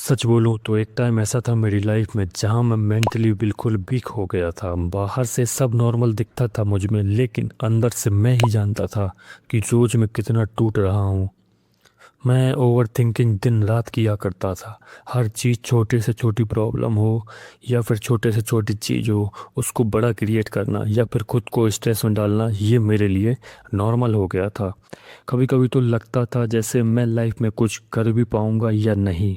सच बोलूं तो एक टाइम ऐसा था मेरी लाइफ में जहां मैं मेंटली बिल्कुल वीक हो गया था। बाहर से सब नॉर्मल दिखता था मुझ में, लेकिन अंदर से मैं ही जानता था कि रोज मैं कितना टूट रहा हूँ। मैं ओवर थिंकिंग दिन रात किया करता था। हर चीज़, छोटे से छोटी प्रॉब्लम हो या फिर छोटे से छोटी चीज़ हो, उसको बड़ा क्रिएट करना या फिर खुद को स्ट्रेस में डालना, ये मेरे लिए नॉर्मल हो गया था। कभी कभी तो लगता था जैसे मैं लाइफ में कुछ कर भी पाऊंगा या नहीं,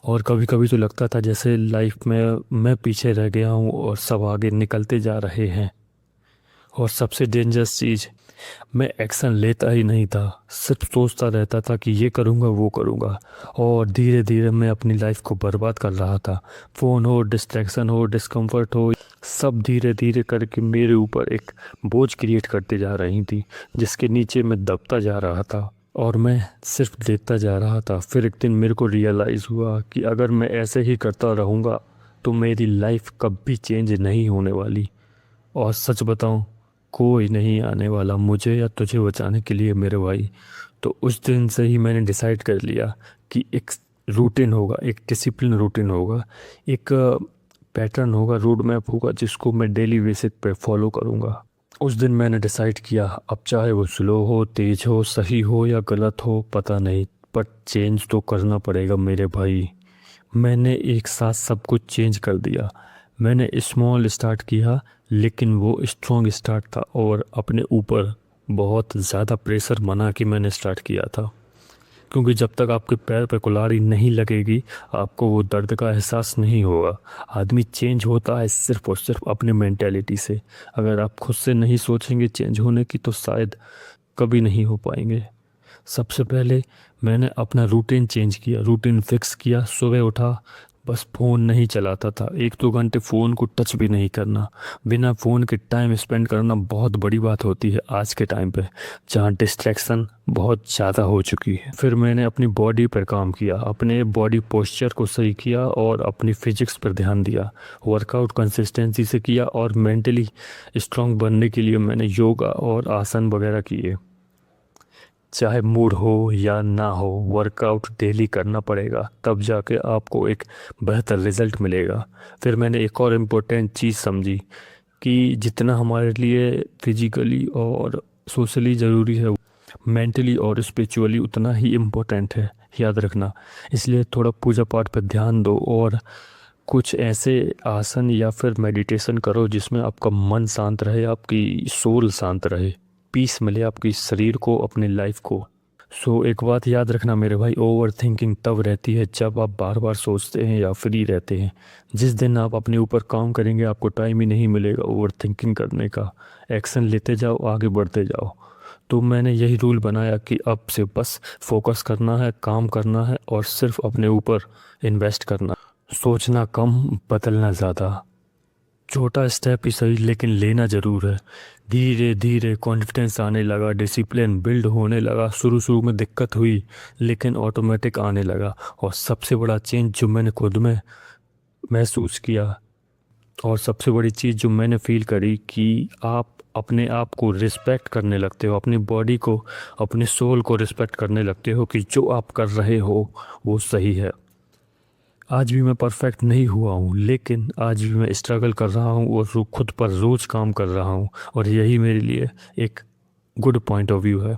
और कभी कभी तो लगता था जैसे लाइफ में मैं पीछे रह गया हूँ और सब आगे निकलते जा रहे हैं। और सबसे डेंजरस चीज़, मैं एक्शन लेता ही नहीं था, सिर्फ सोचता रहता था कि ये करूँगा वो करूँगा। और धीरे धीरे मैं अपनी लाइफ को बर्बाद कर रहा था। फ़ोन हो, डिस्ट्रैक्शन हो, डिस्कम्फर्ट हो, सब धीरे धीरे करके मेरे ऊपर एक बोझ क्रिएट करते जा रही थी, जिसके नीचे मैं दबता जा रहा था और मैं सिर्फ देखता जा रहा था। फिर एक दिन मेरे को रियलाइज़ हुआ कि अगर मैं ऐसे ही करता रहूँगा तो मेरी लाइफ कभी चेंज नहीं होने वाली। और सच बताऊं, कोई नहीं आने वाला मुझे या तुझे बचाने के लिए मेरे भाई। तो उस दिन से ही मैंने डिसाइड कर लिया कि एक रूटीन होगा, एक डिसिप्लिन रूटीन होगा, एक पैटर्न होगा, रोड मैप होगा, जिसको मैं डेली बेसिस पे फॉलो करूँगा। उस दिन मैंने डिसाइड किया, अब चाहे वो स्लो हो, तेज हो, सही हो या गलत हो, पता नहीं, पर चेंज तो करना पड़ेगा मेरे भाई। मैंने एक साथ सब कुछ चेंज कर दिया। मैंने स्मॉल स्टार्ट किया, लेकिन वो स्ट्रॉन्ग स्टार्ट था और अपने ऊपर बहुत ज़्यादा प्रेशर बना के मैंने स्टार्ट किया था। क्योंकि जब तक आपके पैर पे कुल्हाड़ी नहीं लगेगी, आपको वो दर्द का एहसास नहीं होगा। आदमी चेंज होता है सिर्फ और सिर्फ अपने मेंटेलिटी से। अगर आप खुद से नहीं सोचेंगे चेंज होने की, तो शायद कभी नहीं हो पाएंगे। सबसे पहले मैंने अपना रूटीन चेंज किया, रूटीन फिक्स किया। सुबह उठा, बस फ़ोन नहीं चलाता था, 1-2 घंटे फ़ोन को टच भी नहीं करना। बिना फ़ोन के टाइम स्पेंड करना बहुत बड़ी बात होती है आज के टाइम पे, जहाँ डिस्ट्रैक्शन बहुत ज़्यादा हो चुकी है। फिर मैंने अपनी बॉडी पर काम किया, अपने बॉडी पोस्चर को सही किया और अपनी फिजिक्स पर ध्यान दिया। वर्कआउट कंसिस्टेंसी से किया और मेंटली स्ट्रांग बनने के लिए मैंने योगा और आसन वगैरह किए। चाहे मूड हो या ना हो, वर्कआउट डेली करना पड़ेगा, तब जाके आपको एक बेहतर रिजल्ट मिलेगा। फिर मैंने एक और इम्पोर्टेंट चीज़ समझी कि जितना हमारे लिए फिजिकली और सोशली ज़रूरी है, मेंटली और स्पिरिचुअली उतना ही इम्पोर्टेंट है, याद रखना। इसलिए थोड़ा पूजा पाठ पर ध्यान दो और कुछ ऐसे आसन या फिर मेडिटेशन करो जिसमें आपका मन शांत रहे, आपकी सोल शांत रहे, पीस मिले आपकी शरीर को, अपनी लाइफ को। एक बात याद रखना मेरे भाई, ओवर थिंकिंग तब रहती है जब आप बार बार सोचते हैं या फ्री रहते हैं। जिस दिन आप अपने ऊपर काम करेंगे, आपको टाइम ही नहीं मिलेगा ओवर थिंकिंग करने का। एक्शन लेते जाओ, आगे बढ़ते जाओ। तो मैंने यही रूल बनाया कि अब से बस फोकस करना है, काम करना है और सिर्फ अपने ऊपर इन्वेस्ट करना। सोचना कम, बदलना ज़्यादा। छोटा स्टेप ही सही, लेकिन लेना ज़रूर है। धीरे धीरे कॉन्फिडेंस आने लगा, डिसिप्लिन बिल्ड होने लगा। शुरू शुरू में दिक्कत हुई, लेकिन ऑटोमेटिक आने लगा। और सबसे बड़ा चेंज जो मैंने खुद में महसूस किया, और सबसे बड़ी चीज़ जो मैंने फील करी, कि आप अपने आप को रिस्पेक्ट करने लगते हो, अपनी बॉडी को, अपने सोल को रिस्पेक्ट करने लगते हो कि जो आप कर रहे हो वो सही है। आज भी मैं परफेक्ट नहीं हुआ हूँ, लेकिन आज भी मैं स्ट्रगल कर रहा हूँ और खुद पर रोज़ काम कर रहा हूँ, और यही मेरे लिए एक गुड पॉइंट ऑफ व्यू है।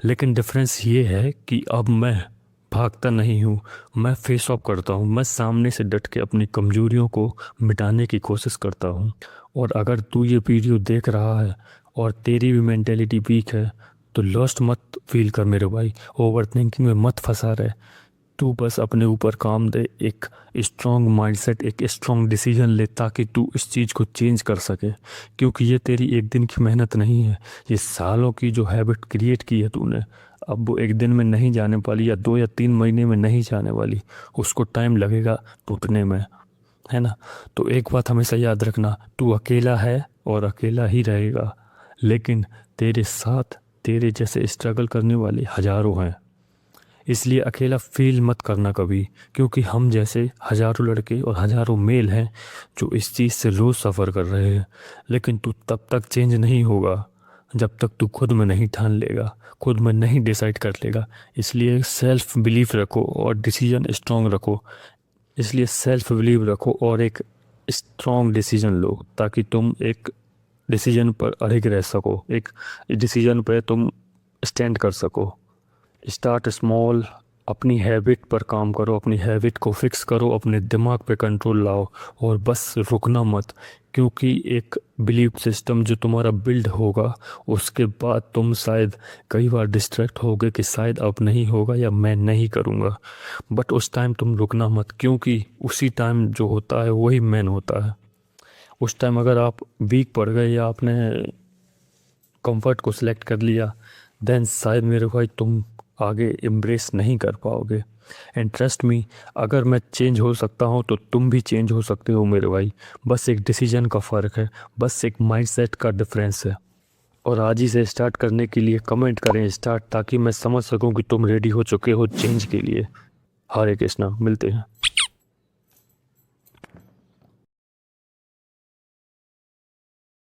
लेकिन डिफरेंस ये है कि अब मैं भागता नहीं हूँ, मैं फेस ऑफ करता हूँ। मैं सामने से डट के अपनी कमजोरियों को मिटाने की कोशिश करता हूँ। और अगर तू ये वीडियो देख रहा है और तेरी भी मेंटेलिटी वीक है, तो लॉस्ट मत फील कर मेरे भाई, ओवर थिंकिंग में मत फंसा रहे। तू बस अपने ऊपर काम दे, एक स्ट्रॉन्ग माइंडसेट, एक स्ट्रॉन्ग डिसीजन ले, ताकि तू इस चीज़ को चेंज कर सके। क्योंकि ये तेरी एक दिन की मेहनत नहीं है, ये सालों की जो हैबिट क्रिएट की है तूने, अब वो एक दिन में नहीं जाने वाली, या 2 या 3 महीने में नहीं जाने वाली। उसको टाइम लगेगा टूटने में, है ना। तो एक बात हमेशा याद रखना, तू अकेला है और अकेला ही रहेगा, लेकिन तेरे साथ तेरे जैसे स्ट्रगल करने वाले हजारों हैं। इसलिए अकेला फील मत करना कभी, क्योंकि हम जैसे हजारों लड़के और हजारों मेल हैं जो इस चीज़ से रोज़ सफ़र कर रहे हैं। लेकिन तू तब तक चेंज नहीं होगा जब तक तू खुद में नहीं ठान लेगा, खुद में नहीं डिसाइड कर लेगा। इसलिए सेल्फ बिलीफ रखो और डिसीजन स्ट्रांग रखो। इसलिए सेल्फ बिलीव रखो और एक स्ट्रांग डिसीजन लो, ताकि तुम एक डिसीजन पर अड़िग रह सको, एक डिसीजन पे तुम स्टैंड कर सको। स्टार्ट स्मॉल, अपनी हैबिट पर काम करो, अपनी हैबिट को फिक्स करो, अपने दिमाग पे कंट्रोल लाओ और बस रुकना मत। क्योंकि एक बिलीफ सिस्टम जो तुम्हारा बिल्ड होगा, उसके बाद तुम शायद कई बार डिस्ट्रैक्ट होगे कि शायद अब नहीं होगा या मैं नहीं करूँगा। बट उस टाइम तुम रुकना मत, क्योंकि उसी टाइम जो होता है वही मैन होता है। उस टाइम अगर आप वीक पड़ गए या आपने कंफर्ट को सिलेक्ट कर लिया, देन शायद मेरे भाई तुम आगे एम्ब्रेस नहीं कर पाओगे। एंड ट्रस्ट मी, अगर मैं चेंज हो सकता हूँ तो तुम भी चेंज हो सकते हो मेरे भाई। बस एक डिसीजन का फ़र्क है, बस एक माइंडसेट का डिफरेंस है। और आज ही से स्टार्ट करने के लिए कमेंट करें स्टार्ट, ताकि मैं समझ सकूं कि तुम रेडी हो चुके हो चेंज के लिए। हरे कृष्णा, मिलते हैं।